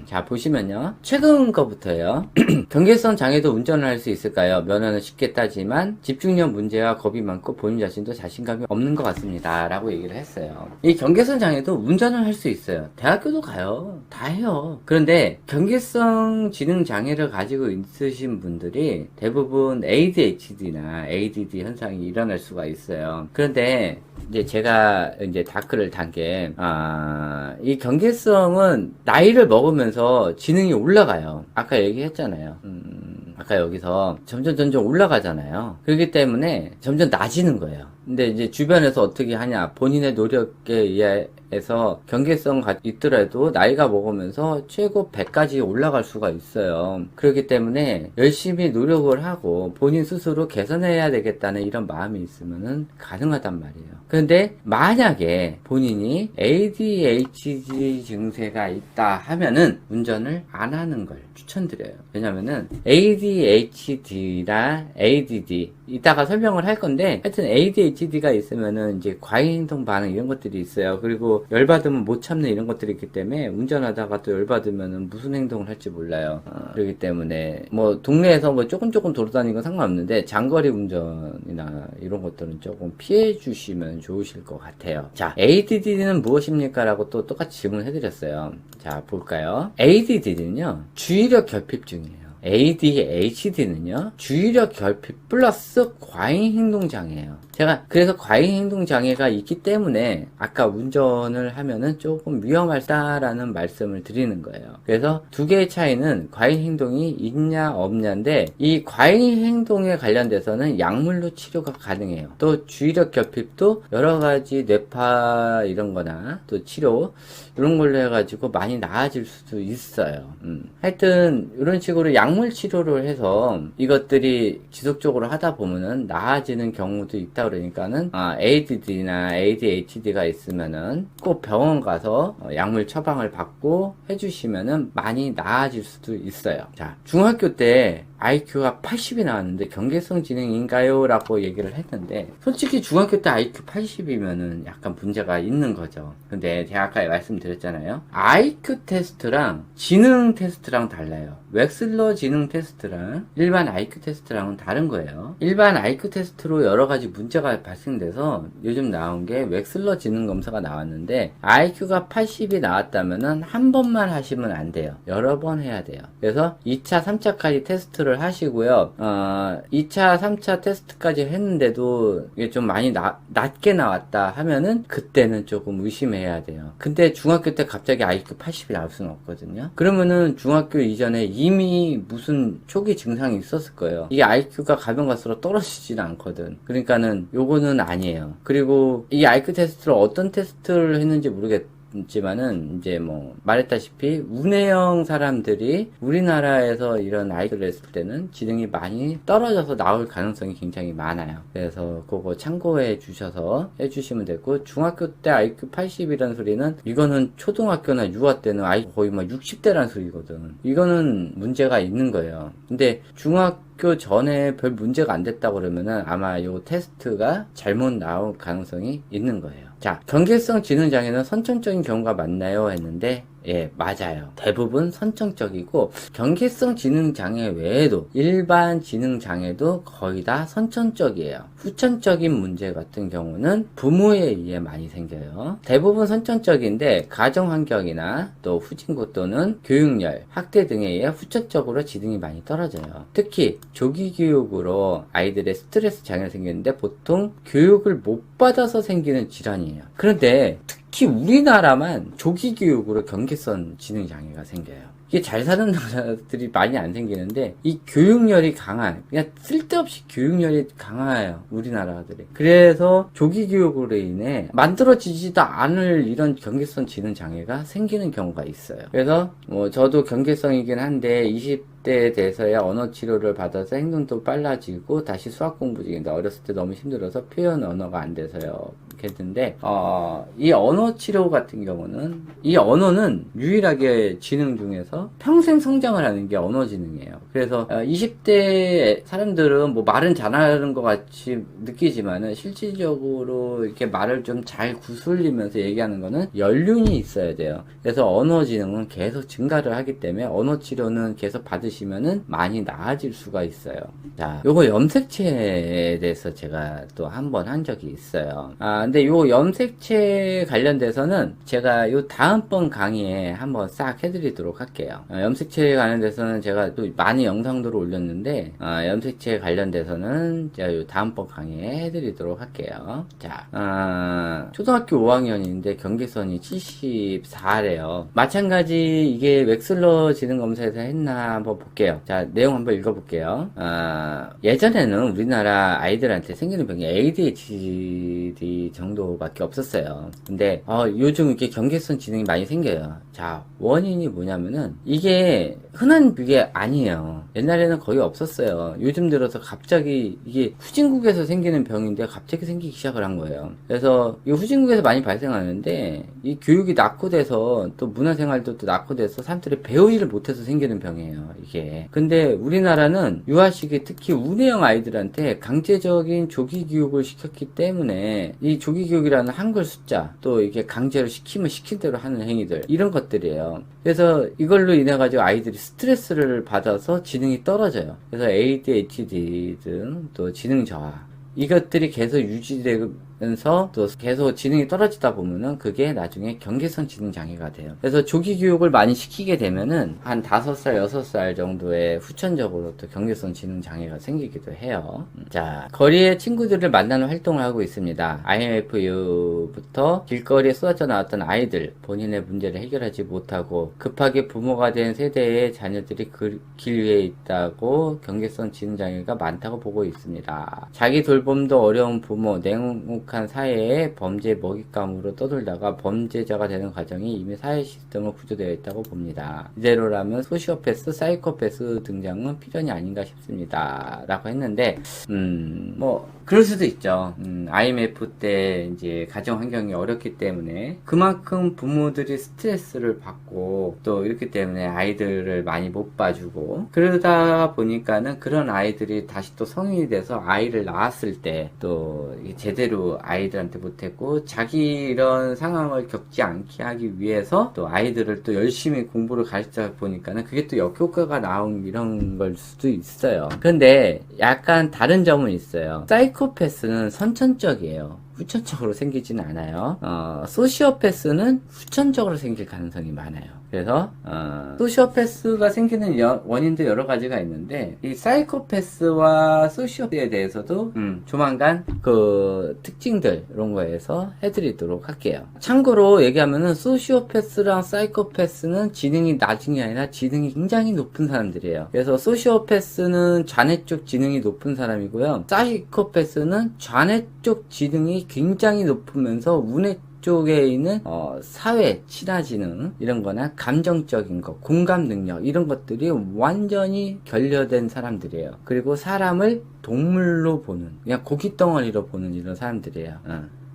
자, 보시면요. 최근 거부터요. 경계성 장애도 운전을 할 수 있을까요? 면허는 쉽게 따지만 집중력 문제와 겁이 많고 본인 자신도 자신감이 없는 것 같습니다. 라고 얘기를 했어요. 이 경계성 장애도 운전을 할 수 있어요. 대학교도 가요. 다 해요. 그런데 경계성 지능 장애를 가지고 있으신 분들이 대부분 ADHD나 ADD 현상이 일어날 수가 있어요. 그런데 이제 제가 이제 다크를 단 게, 이 경계성은 나이를 먹으면서 지능이 올라가요. 아까 얘기했잖아요. 아까 여기서 점점 올라가잖아요. 그렇기 때문에 점점 낮아지는 거예요. 근데 이제 주변에서 어떻게 하냐, 본인의 노력에 의해서 경계성 있더라도 나이가 먹으면서 최고 100까지 올라갈 수가 있어요. 그렇기 때문에 열심히 노력을 하고 본인 스스로 개선해야 되겠다는 이런 마음이 있으면은 가능하단 말이에요. 그런데 만약에 본인이 ADHD 증세가 있다 하면은 운전을 안 하는 걸 추천드려요. 왜냐면은 ADHD나 ADD 이따가 설명을 할 건데, 하여튼 ADHD가 있으면은 이제 과잉행동 반응 이런 것들이 있어요. 그리고 열받으면 못 참는 이런 것들이 있기 때문에 운전하다가 또 열받으면은 무슨 행동을 할지 몰라요. 그렇기 때문에 뭐 동네에서 뭐 조금 돌아다니는 건 상관없는데 장거리 운전이나 이런 것들은 조금 피해 주시면 좋으실 것 같아요. 자, ADD는 무엇입니까? 라고 또 똑같이 질문을 해드렸어요. 자, 볼까요? ADD는요, 주의력 결핍증이에요. ADHD는요, 주의력 결핍 플러스 과잉행동장애예요. 제가 그래서 과잉행동장애가 있기 때문에 아까 운전을 하면은 조금 위험하다라는 말씀을 드리는 거예요. 그래서 두 개의 차이는 과잉행동이 있냐 없냐인데, 이 과잉행동에 관련돼서는 약물로 치료가 가능해요. 또 주의력 결핍도 여러 가지 뇌파 이런 거나 또 치료 이런 걸로 해가지고 많이 나아질 수도 있어요. 하여튼 이런 식으로 약물 치료를 해서 이것들이 지속적으로 하다 보면은 나아지는 경우도 있다 그러니까는, ADD나 ADHD가 있으면은 꼭 병원 가서 약물 처방을 받고 해주시면은 많이 나아질 수도 있어요. 자, 중학교 때 IQ가 80이 나왔는데 경계성 지능인가요? 라고 얘기를 했는데, 솔직히 중학교 때 IQ 80이면은 약간 문제가 있는 거죠. 근데 제가 아까 말씀드렸잖아요. IQ 테스트랑 지능 테스트랑 달라요. 웩슬러 지능 테스트랑 일반 IQ 테스트랑은 다른 거예요. 일반 IQ 테스트로 여러 가지 문제가 발생돼서 요즘 나온 게 웩슬러 지능 검사가 나왔는데, IQ가 80이 나왔다면은 한 번만 하시면 안 돼요. 여러 번 해야 돼요. 그래서 2차, 3차까지 테스트를 하시고요. 2차, 3차 테스트까지 했는데도 이게 좀 많이 낮게 나왔다 하면은 그때는 조금 의심해야 돼요. 근데 중학교 때 갑자기 IQ 80이 나올 수는 없거든요. 그러면은 중학교 이전에 이미 무슨 초기 증상이 있었을 거예요. 이게 IQ가 가면 갈수록 떨어지지는 않거든. 그러니까는 요거는 아니에요. 그리고 이 IQ 테스트를 어떤 테스트를 했는지 모르겠지만은 이제 뭐 말했다시피 운해형 사람들이 우리나라에서 이런 IQ를 했을 때는 지능이 많이 떨어져서 나올 가능성이 굉장히 많아요. 그래서 그거 참고해 주셔서 해주시면 되고, 중학교 때 IQ 80이라는 소리는 이거는 초등학교나 유아 때는 IQ 거의 막 60대라는 소리거든. 이거는 문제가 있는 거예요. 근데 중학교 학교 전에 별 문제가 안 됐다고 그러면은 아마 요 테스트가 잘못 나올 가능성이 있는 거예요. 자, 경계성 지능장애는 선천적인 경우가 많나요? 했는데 예, 맞아요. 대부분 선천적이고 경계성 지능장애 외에도 일반 지능장애도 거의 다 선천적이에요. 후천적인 문제 같은 경우는 부모에 의해 많이 생겨요. 대부분 선천적인데 가정환경이나 또 후진국 또는 교육열, 학대 등에 의해 후천적으로 지능이 많이 떨어져요. 특히 조기교육으로 아이들의 스트레스 장애가 생기는데 보통 교육을 못 받아서 생기는 질환이에요. 그런데 특히 우리나라만 조기교육으로 경계성 지능장애가 생겨요. 이게 잘 사는 나라들이 많이 안 생기는데 이 교육열이 강한, 그냥 쓸데없이 교육열이 강해요, 우리나라들이. 그래서 조기교육으로 인해 만들어지지도 않을 이런 경계성 지능장애가 생기는 경우가 있어요. 그래서 저도 경계성이긴 한데 20대에 돼서야 언어 치료를 받아서 행동도 빨라지고 다시 수학 공부 중인데 어렸을 때 너무 힘들어서 표현 언어가 안 돼서요. 했는데 이 언어 치료 같은 경우는 이 언어는 유일하게 지능 중에서 평생 성장을 하는 게 언어 지능이에요. 그래서 20대 사람들은 뭐 말은 잘하는 것 같이 느끼지만은 실질적으로 이렇게 말을 좀 잘 구슬리면서 얘기하는 거는 연륜이 있어야 돼요. 그래서 언어 지능은 계속 증가를 하기 때문에 언어 치료는 계속 받으시면은 많이 나아질 수가 있어요. 자, 요거 염색체에 대해서 제가 또 한 번 한 적이 있어요. 근데 요 염색체 관련돼서는 제가 요 다음번 강의에 한번 싹 해드리도록 할게요. 염색체에 관련돼서는 제가 또 많이 영상들을 올렸는데, 염색체 관련돼서는 제가 요 다음번 강의에 해드리도록 할게요. 자, 초등학교 5학년인데 경계선이 74래요. 마찬가지 이게 웩슬러 지능검사에서 했나 한번 볼게요. 자, 내용 한번 읽어볼게요. 예전에는 우리나라 아이들한테 생기는 병이 ADHD 정도밖에 없었어요. 근데 요즘 이렇게 경계성 지능이 많이 생겨요. 자, 원인이 뭐냐면은 이게 흔한 그게 아니에요. 옛날에는 거의 없었어요. 요즘 들어서 갑자기 이게 후진국에서 생기는 병인데 갑자기 생기기 시작을 한 거예요. 그래서 이 후진국에서 많이 발생하는데 이 교육이 낙후돼서 또 문화생활도 또 낙후돼서 사람들이 배우지를 못해서 생기는 병이에요. 이게. 근데 우리나라는 유아시기 특히 우뇌형 아이들한테 강제적인 조기교육을 시켰기 때문에 이 조기교육이라는 한글 숫자 또 이게 강제로 시키면 시킨 대로 하는 행위들 이런 것들이에요. 그래서 이걸로 인해 가지고 아이들이 스트레스를 받아서 지능이 떨어져요. 그래서 ADHD 등 또 지능 저하 이것들이 계속 유지되면서 또 계속 지능이 떨어지다 보면은 그게 나중에 경계성 지능 장애가 돼요. 그래서 조기 교육을 많이 시키게 되면은 한 5살, 6살 정도에 후천적으로 또 경계성 지능 장애가 생기기도 해요. 자, 거리에 친구들을 만나는 활동을 하고 있습니다. IMF 이후부터 길거리에 쏟아져 나왔던 아이들, 본인의 문제를 해결하지 못하고 급하게 부모가 된 세대의 자녀들이 그 길 위에 있다고 경계성 지능 장애가 많다고 보고 있습니다. 자기 돌봄도 어려운 부모, 냉혹한 사회에 범죄 먹잇감으로 떠돌다가 범죄자가 되는 과정이 이미 사회 시스템으로 구조되어 있다고 봅니다. 이대로라면 소시오패스, 사이코패스 등장은 필연이 아닌가 싶습니다. 라고 했는데, 그럴 수도 있죠. IMF 때 이제 가정 환경이 어렵기 때문에 그만큼 부모들이 스트레스를 받고 또 이렇기 때문에 아이들을 많이 못 봐주고 그러다 보니까는 그런 아이들이 다시 또 성인이 돼서 아이를 낳았을 때 또 제대로 아이들한테 못했고 자기 이런 상황을 겪지 않게 하기 위해서 또 아이들을 또 열심히 공부를 가르치다 보니까는 그게 또 역효과가 나온 이런 걸 수도 있어요. 그런데 약간 다른 점은 있어요. 사이코패스는 선천적이에요. 후천적으로 생기지는 않아요. 소시오패스는 후천적으로 생길 가능성이 많아요. 그래서 소시오패스가 생기는 원인도 여러 가지가 있는데 이 사이코패스와 소시오패스에 대해서도 조만간 그 특징들 이런 거에서 해드리도록 할게요. 참고로 얘기하면은 소시오패스랑 사이코패스는 지능이 낮은 게 아니라 지능이 굉장히 높은 사람들이에요. 그래서 소시오패스는 좌뇌 쪽 지능이 높은 사람이고요. 사이코패스는 좌뇌 쪽 지능이 굉장히 높으면서 우뇌 쪽에 있는 사회, 친화지능 이런 거나 감정적인 거, 공감 능력 이런 것들이 완전히 결여된 사람들이에요. 그리고 사람을 동물로 보는 그냥 고깃덩어리로 보는 이런 사람들이에요.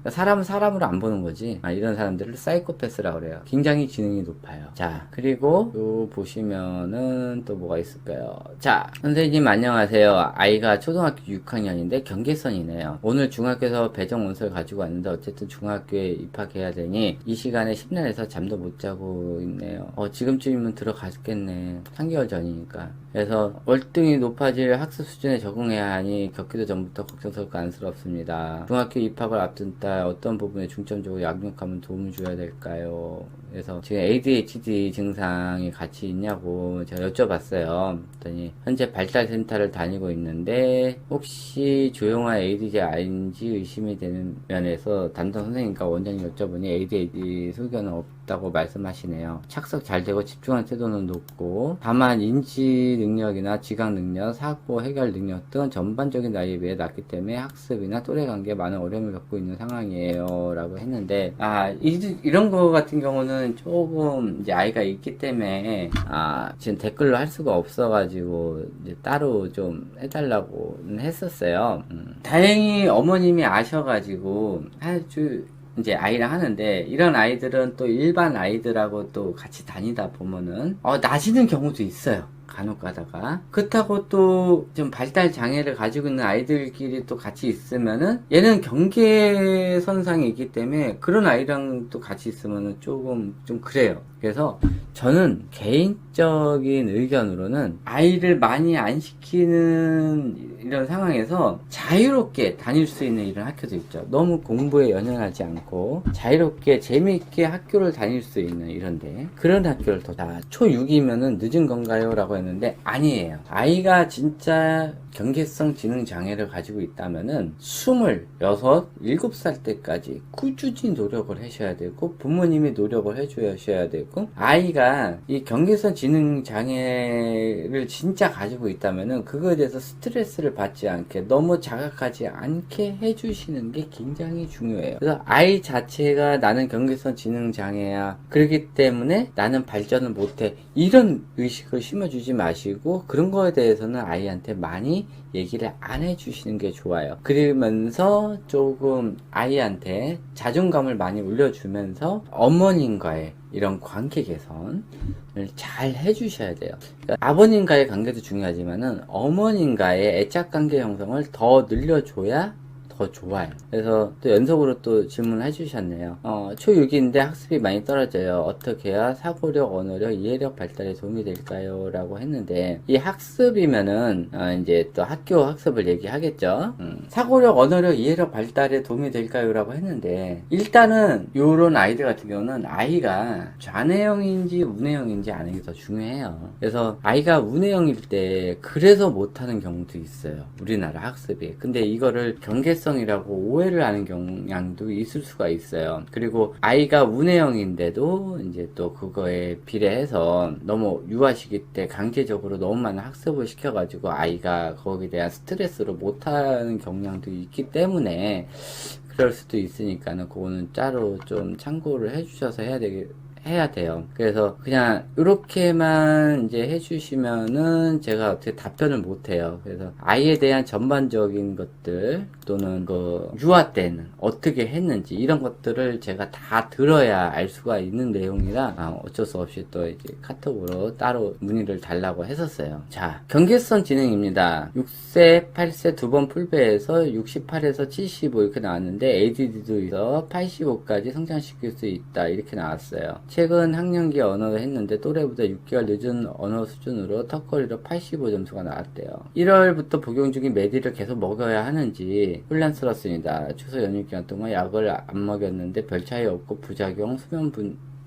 사람은 사람으로 안 보는 거지. 이런 사람들을 사이코패스라고 그래요. 굉장히 지능이 높아요. 자, 그리고 또 보시면은 또 뭐가 있을까요? 자, 선생님 안녕하세요. 아이가 초등학교 6학년인데 경계선이네요. 오늘 중학교에서 배정 원서를 가지고 왔는데 어쨌든 중학교에 입학해야 되니 이 시간에 심란해서 잠도 못 자고 있네요. 지금쯤이면 들어갔겠네. 3개월 전이니까. 그래서 월등히 높아질 학습 수준에 적응해야 하니 겪기도 전부터 걱정스럽고 안쓰럽습니다. 중학교 입학을 앞둔 딸 어떤 부분에 중점적으로 양육하면 도움을 줘야 될까요? 그래서 지금 ADHD 증상이 같이 있냐고 제가 여쭤봤어요. 그랬더니 현재 발달센터를 다니고 있는데 혹시 조용한 ADHD인지 의심이 되는 면에서 담당 선생님과 원장님 여쭤보니 ADHD 소견은 없다고 말씀하시네요. 착석 잘 되고 집중하는 태도는 높고 다만 인지 능력이나 지각 능력, 사고 해결 능력 등 전반적인 나이에 비해 낮기 때문에 학습이나 또래 관계에 많은 어려움을 겪고 있는 상황이에요 라고 했는데 이런 거 같은 경우는 조금 이제 아이가 있기 때문에 지금 댓글로 할 수가 없어가지고 이제 따로 좀 해달라고는 했었어요. 다행히 어머님이 아셔가지고 아주 이제 아이랑 하는데 이런 아이들은 또 일반 아이들하고 또 같이 다니다 보면은 나지는 경우도 있어요. 간혹 가다가. 그렇다고 또 좀 발달 장애를 가지고 있는 아이들끼리 또 같이 있으면은 얘는 경계선상이 있기 때문에 그런 아이랑 또 같이 있으면은 조금 좀 그래요. 그래서 저는 개인적인 의견으로는 아이를 많이 안 시키는 이런 상황에서 자유롭게 다닐 수 있는 이런 학교도 있죠. 너무 공부에 연연하지 않고 자유롭게 재미있게 학교를 다닐 수 있는 이런데 그런 학교를 더 초6이면은 늦은 건가요? 라고 했는데 아니에요. 아이가 진짜 경계성 지능 장애를 가지고 있다면은 26, 7살 때까지 꾸준히 노력을 하셔야 되고 부모님이 노력을 해주셔야 되고 아이가 이 경계성 지능 장애를 진짜 가지고 있다면은 그거에 대해서 스트레스를 받지 않게 너무 자각하지 않게 해주시는 게 굉장히 중요해요. 그래서 아이 자체가 나는 경계성 지능 장애야 그렇기 때문에 나는 발전을 못해 이런 의식을 심어주지 마시고 그런 거에 대해서는 아이한테 많이 얘기를 안 해주시는 게 좋아요. 그러면서 조금 아이한테 자존감을 많이 올려주면서 어머님과의 이런 관계 개선을 잘 해주셔야 돼요. 그러니까 아버님과의 관계도 중요하지만은 어머님과의 애착 관계 형성을 더 늘려줘야 더 좋아요. 그래서 또 연속으로 또 질문을 해주셨네요. 초6인데 학습이 많이 떨어져요. 어떻게 해야 사고력, 언어력, 이해력 발달에 도움이 될까요? 라고 했는데 이 학습이면은 이제 또 학교 학습을 얘기하겠죠. 사고력, 언어력, 이해력 발달에 도움이 될까요? 라고 했는데 일단은 요런 아이들 같은 경우는 아이가 좌뇌형인지 우뇌형인지 아는 게 더 중요해요. 그래서 아이가 우뇌형일 때 그래서 못하는 경우도 있어요. 우리나라 학습이. 근데 이거를 경계성 이라고 오해를 하는 경향도 있을 수가 있어요. 그리고 아이가 우뇌형인데도 이제 또 그거에 비례해서 너무 유아시기 때 강제적으로 너무 많은 학습을 시켜가지고 아이가 거기에 대한 스트레스로 못하는 경향도 있기 때문에 그럴 수도 있으니까는 그거는 따로 좀 참고를 해주셔서 해야 돼요. 그래서 그냥 이렇게만 이제 해주시면은 제가 어떻게 답변을 못해요. 그래서 아이에 대한 전반적인 것들 또는 그 유아 때는 어떻게 했는지 이런 것들을 제가 다 들어야 알 수가 있는 내용이라 어쩔 수 없이 또 이제 카톡으로 따로 문의를 달라고 했었어요. 자, 경계선 진행입니다. 6세, 8세 두 번 풀배해서 68에서 75 이렇게 나왔는데 ADD도 있어 85까지 성장시킬 수 있다 이렇게 나왔어요. 최근 학년기 언어를 했는데 또래보다 6개월 늦은 언어 수준으로 턱걸이로 85점수가 나왔대요. 1월부터 복용 중인 메디를 계속 먹여야 하는지 혼란스럽습니다. 추석 연휴 기간 동안 약을 안 먹였는데 별 차이 없고 부작용,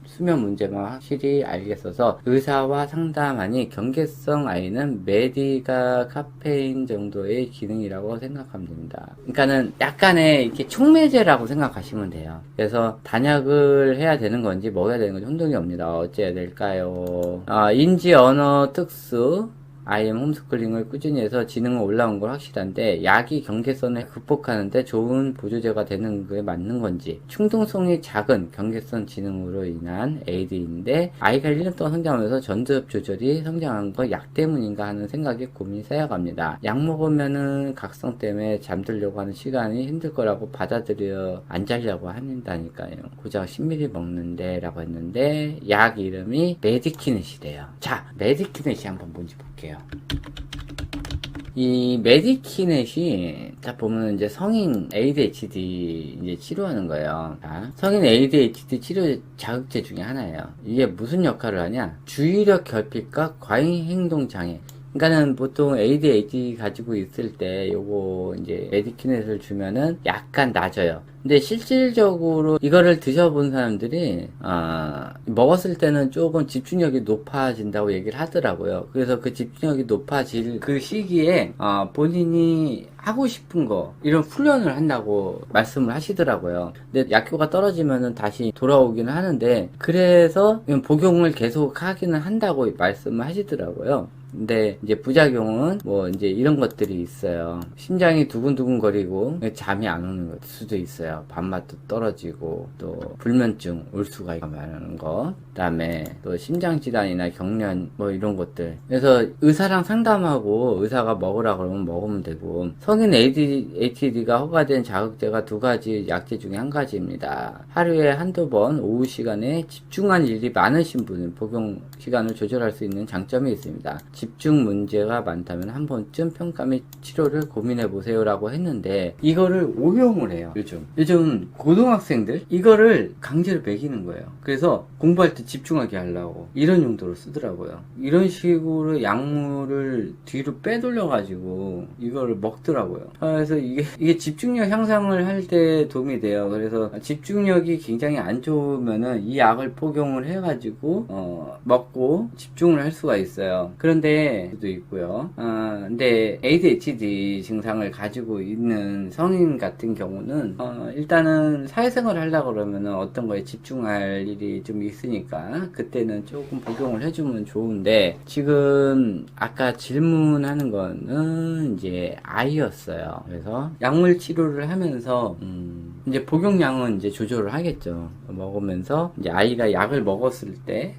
수면 문제만 확실히 알겠어서 의사와 상담하니 경계성 아이는 메디가 카페인 정도의 기능이라고 생각하면 됩니다. 그러니까는 약간의 이렇게 촉매제라고 생각하시면 돼요. 그래서 단약을 해야 되는 건지 먹어야 되는 건지 혼동이 옵니다. 어째야 될까요? 인지 언어 특수 IM 홈스쿨링을 꾸준히 해서 지능은 올라온 건 확실한데 약이 경계선을 극복하는데 좋은 보조제가 되는 게 맞는 건지, 충동성이 작은 경계선 지능으로 인한 AD인데 아이가 1년 동안 성장하면서 전두엽 조절이 성장한 거 약 때문인가 하는 생각에 고민이 쌓여갑니다. 약 먹으면은 각성 때문에 잠들려고 하는 시간이 힘들 거라고 받아들여 안 자려고 한다니까요. 고작 10ml 먹는데 라고 했는데 약 이름이 메디키넷이래요. 자, 메디키넷이 한번 뭔지 볼게요. 이 메디키넷이 딱 보면 이제 성인 ADHD 이제 치료하는 거예요. 자, 성인 ADHD 치료 자극제 중에 하나예요. 이게 무슨 역할을 하냐? 주의력 결핍과 과잉 행동 장애. 그러니까는 보통 ADHD 가지고 있을 때 요거 이제 메디키넷을 주면은 약간 낮아요. 근데 실질적으로 이거를 드셔본 사람들이 먹었을 때는 조금 집중력이 높아진다고 얘기를 하더라고요. 그래서 그 집중력이 높아질 그 시기에 본인이 하고 싶은 거 이런 훈련을 한다고 말씀을 하시더라고요. 근데 약효가 떨어지면은 다시 돌아오기는 하는데 그래서 복용을 계속 하기는 한다고 말씀을 하시더라고요. 근데 이제 부작용은 뭐 이제 이런 것들이 있어요. 심장이 두근두근 거리고 잠이 안 오는 것 수도 있어요. 밥맛도 떨어지고 또 불면증 올 수가 많은 거. 그다음에 또 심장질환이나 경련 뭐 이런 것들. 그래서 의사랑 상담하고 의사가 먹으라 그러면 먹으면 되고, 성인 ADHD가 허가된 자극제가 두 가지 약제 중에 한 가지입니다. 하루에 한두 번 오후 시간에 집중한 일이 많으신 분은 복용 시간을 조절할 수 있는 장점이 있습니다. 집중 문제가 많다면 한 번쯤 평가 및 치료를 고민해 보세요 라고 했는데, 이거를 오용을 해요. 요즘 고등학생들 이거를 강제로 먹이는 거예요. 그래서 공부할 때 집중하게 하려고 이런 용도로 쓰더라고요. 이런 식으로 약물을 뒤로 빼돌려 가지고 이거를 먹더라고요. 그래서 이게 집중력 향상을 할 때 도움이 돼요. 그래서 집중력이 굉장히 안 좋으면은 이 약을 복용을 해 가지고 먹고 집중을 할 수가 있어요. 그런데 수도 있고요. 근데 ADHD 증상을 가지고 있는 성인 같은 경우는 일단은 사회생활을 하려고 그러면은 어떤 거에 집중할 일이 좀 있으니까 그때는 조금 복용을 해주면 좋은데, 지금 아까 질문하는 거는 이제 아이였어요. 그래서 약물 치료를 하면서 이제 복용량은 이제 조절을 하겠죠. 먹으면서 이제 아이가 약을 먹었을 때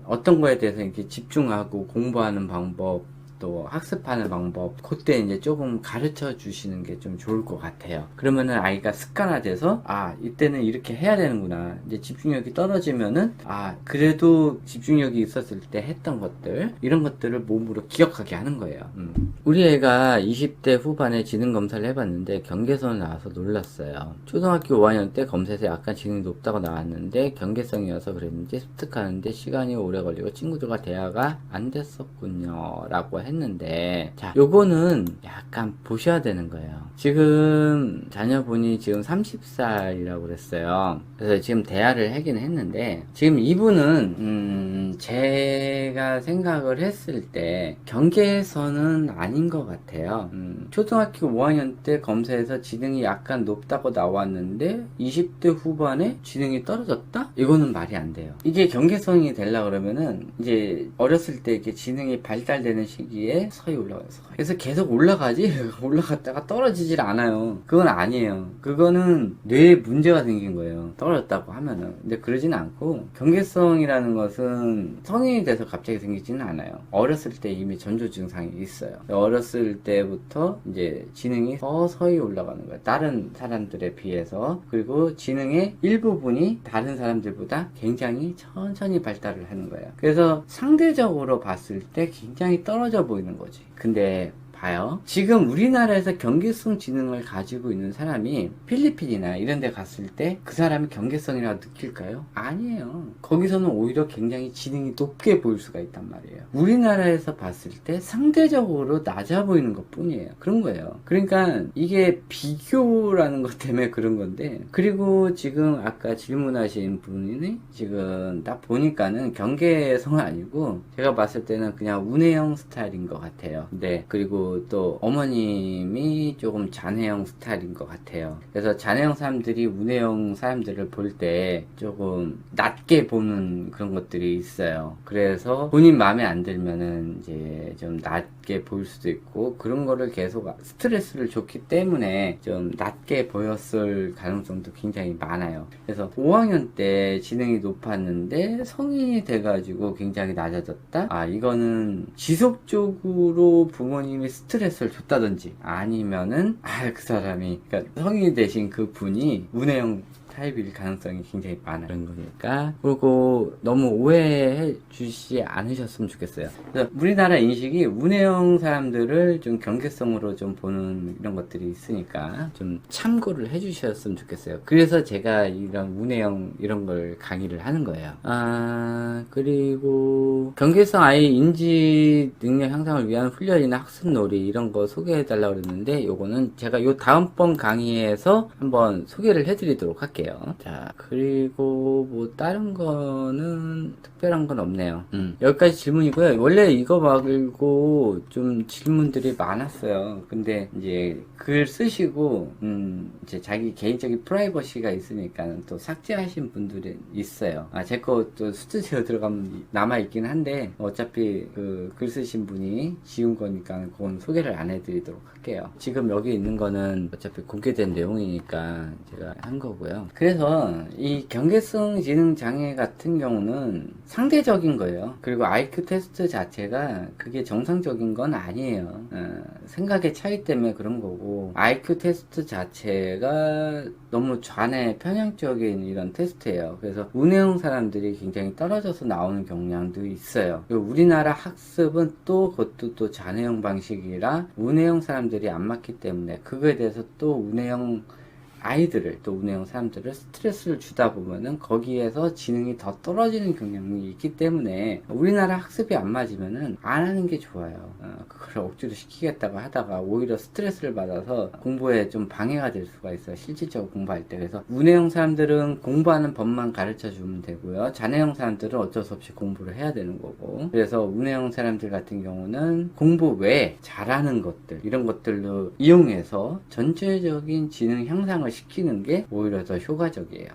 어떤 거에 대해서 이렇게 집중하고 공부하는 방법, 또 학습하는 방법, 그때 이제 조금 가르쳐 주시는 게 좀 좋을 것 같아요. 그러면은 아이가 습관화돼서 이때는 이렇게 해야 되는구나. 이제 집중력이 떨어지면은 그래도 집중력이 있었을 때 했던 것들, 이런 것들을 몸으로 기억하게 하는 거예요. 우리 애가 20대 후반에 지능 검사를 해봤는데 경계선을 나와서 놀랐어요. 초등학교 5학년 때 검사에서 약간 지능이 높다고 나왔는데 경계성이어서 그랬는지 습득하는데 시간이 오래 걸리고 친구들과 대화가 안 됐었군요 라고 했는데, 자, 요거는 약간 보셔야 되는 거예요. 지금 자녀분이 지금 30살이라고 그랬어요. 그래서 지금 대화를 하긴 했는데, 지금 이분은 제가 생각을 했을 때 경계선은 아닌 것 같아요. 초등학교 5학년 때 검사에서 지능이 약간 높다고 나왔는데 20대 후반에 지능이 떨어졌다? 이거는 말이 안 돼요. 이게 경계선이 되려고 그러면은 이제 어렸을 때 이렇게 지능이 발달되는 시기에 서서히 올라가요. 그래서 계속 올라가지 올라갔다가 떨어지질 않아요. 그건 아니에요. 그거는 뇌에 문제가 생긴 거예요. 떨어졌다고 하면은. 근데 그러진 않고, 경계성이라는 것은 성인이 돼서 갑자기 생기지는 않아요. 어렸을 때 이미 전조 증상이 있어요. 어렸을 때부터 이제 지능이 서서히 올라가는 거예요. 다른 사람들에 비해서. 그리고 지능의 일부분이 다른 사람들보다 굉장히 천천히 발달을 하는 거예요. 그래서 상대적으로 봤을 때 굉장히 떨어져 보이는 거지. 근데 봐요. 지금 우리나라에서 경계성 지능을 가지고 있는 사람이 필리핀이나 이런 데 갔을 때 그 사람이 경계성이라고 느낄까요? 아니에요. 거기서는 오히려 굉장히 지능이 높게 보일 수가 있단 말이에요. 우리나라에서 봤을 때 상대적으로 낮아 보이는 것 뿐이에요. 그런 거예요. 그러니까 이게 비교라는 것 때문에 그런 건데, 그리고 지금 아까 질문하신 분이 지금 딱 보니까는 경계성은 아니고 제가 봤을 때는 그냥 운해형 스타일인 것 같아요. 네. 그리고 그리고 또 어머님이 조금 잔해형 스타일인 것 같아요. 그래서 잔해형 사람들이 운해형 사람들을 볼 때 조금 낮게 보는 그런 것들이 있어요. 그래서 본인 마음에 안 들면은 이제 좀 낮게 보일 수도 있고, 그런 거를 계속 스트레스를 줬기 때문에 좀 낮게 보였을 가능성도 굉장히 많아요. 그래서 5학년 때 지능이 높았는데 성인이 돼가지고 굉장히 낮아졌다? 이거는 지속적으로 부모님이 스트레스를 줬다든지, 아니면은 그 사람이, 그러니까 성인이 되신 그 분이 운해형 타입일 가능성이 굉장히 많아요. 그런 거니까. 그리고 너무 오해해 주시지 않으셨으면 좋겠어요. 그래서 우리나라 인식이 운해형 사람들을 좀 경계성으로 좀 보는 이런 것들이 있으니까 좀 참고를 해 주셨으면 좋겠어요. 그래서 제가 이런 운해형 이런 걸 강의를 하는 거예요. 그리고 경계성 아이 인지 능력 향상을 위한 훈련이나 학습 놀이 이런 거 소개해 달라고 그랬는데, 요거는 제가 요 다음번 강의에서 한번 소개를 해 드리도록 할게요. 자, 그리고 뭐 다른 거는 특별한 건 없네요. 여기까지 질문이고요. 원래 이거 말고 좀 질문들이 많았어요. 근데 이제 글 쓰시고 이제 자기 개인적인 프라이버시가 있으니까 또 삭제하신 분들이 있어요. 제 거 또 수트제어 들어가면 남아있긴 한데, 어차피 그 글 쓰신 분이 지운 거니까 그건 소개를 안 해드리도록 할게요. 지금 여기 있는 거는 어차피 공개된 내용이니까 제가 한 거고요. 그래서 이 경계성 지능 장애 같은 경우는 상대적인 거예요. 그리고 IQ 테스트 자체가 그게 정상적인 건 아니에요. 생각의 차이 때문에 그런 거고, IQ 테스트 자체가 너무 좌뇌 편향적인 이런 테스트예요. 그래서 운해형 사람들이 굉장히 떨어져서 나오는 경향도 있어요. 그리고 우리나라 학습은 또 그것도 또 좌뇌형 방식이라 운해형 사람들이 안 맞기 때문에, 그거에 대해서 또 운해형 아이들을, 또 운해형 사람들을 스트레스를 주다 보면은 거기에서 지능이 더 떨어지는 경향이 있기 때문에, 우리나라 학습이 안 맞으면은 안 하는 게 좋아요. 그걸 억지로 시키겠다고 하다가 오히려 스트레스를 받아서 공부에 좀 방해가 될 수가 있어요. 실질적으로 공부할 때. 그래서 운해형 사람들은 공부하는 법만 가르쳐 주면 되고요. 잔해형 사람들은 어쩔 수 없이 공부를 해야 되는 거고, 그래서 운해형 사람들 같은 경우는 공부 외에 잘하는 것들, 이런 것들로 이용해서 전체적인 지능 향상을 시키는 게 오히려 더 효과적이에요.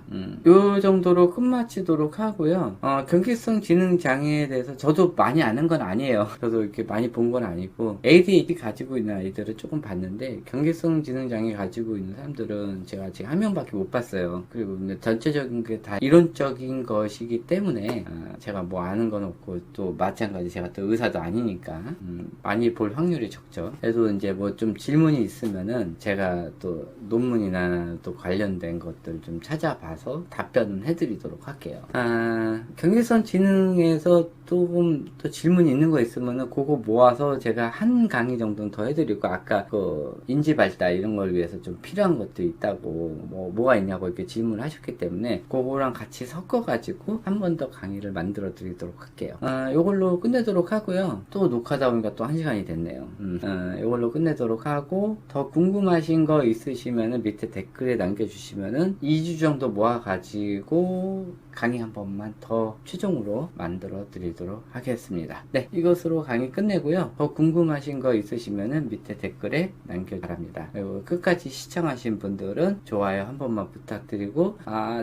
요 정도로 끝마치도록 하고요. 경계성 지능 장애에 대해서 저도 많이 아는 건 아니에요. 저도 이렇게 많이 본 건 아니고, ADHD 가지고 있는 아이들을 조금 봤는데, 경계성 지능 장애 가지고 있는 사람들은 제가 아직 한 명밖에 못 봤어요. 그리고 전체적인 게 다 이론적인 것이기 때문에 제가 뭐 아는 건 없고, 또 마찬가지 제가 또 의사도 아니니까 많이 볼 확률이 적죠. 그래도 이제 뭐 좀 질문이 있으면은 제가 또 논문이나 또 관련된 것들 좀 찾아봐서 답변을 해드리도록 할게요. 경계성 지능에서 조금 또 질문이 있는 거 있으면은 그거 모아서 제가 한 강의 정도는 더 해드리고, 아까 그 인지 발달 이런 걸 위해서 좀 필요한 것도 있다고, 뭐가 있냐고 이렇게 질문을 하셨기 때문에 그거랑 같이 섞어가지고 한 번 더 강의를 만들어 드리도록 할게요. 요걸로 끝내도록 하고요. 또 녹화다 보니까 또 1시간이 됐네요. 요걸로 끝내도록 하고, 더 궁금하신 거 있으시면은 밑에 댓글에 남겨주시면은 2주 정도 모아가지고 강의 한 번만 더 최종으로 만들어 드리도록 하겠습니다. 네, 이것으로 강의 끝내고요. 더 궁금하신 거 있으시면은 밑에 댓글에 남겨 바랍니다. 그리고 끝까지 시청하신 분들은 좋아요 한 번만 부탁드리고,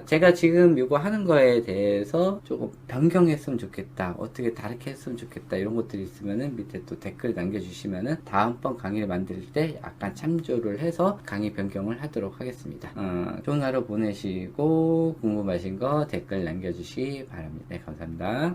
제가 지금 이거 하는 거에 대해서 조금 변경했으면 좋겠다, 어떻게 다르게 했으면 좋겠다, 이런 것들이 있으면은 밑에 또 댓글 남겨주시면은 다음번 강의를 만들 때 약간 참조를 해서 강의 변경을 하도록 하겠습니다. 좋은 하루 보내시고 궁금하신 거 댓글 남겨주시기 바랍니다. 네, 감사합니다.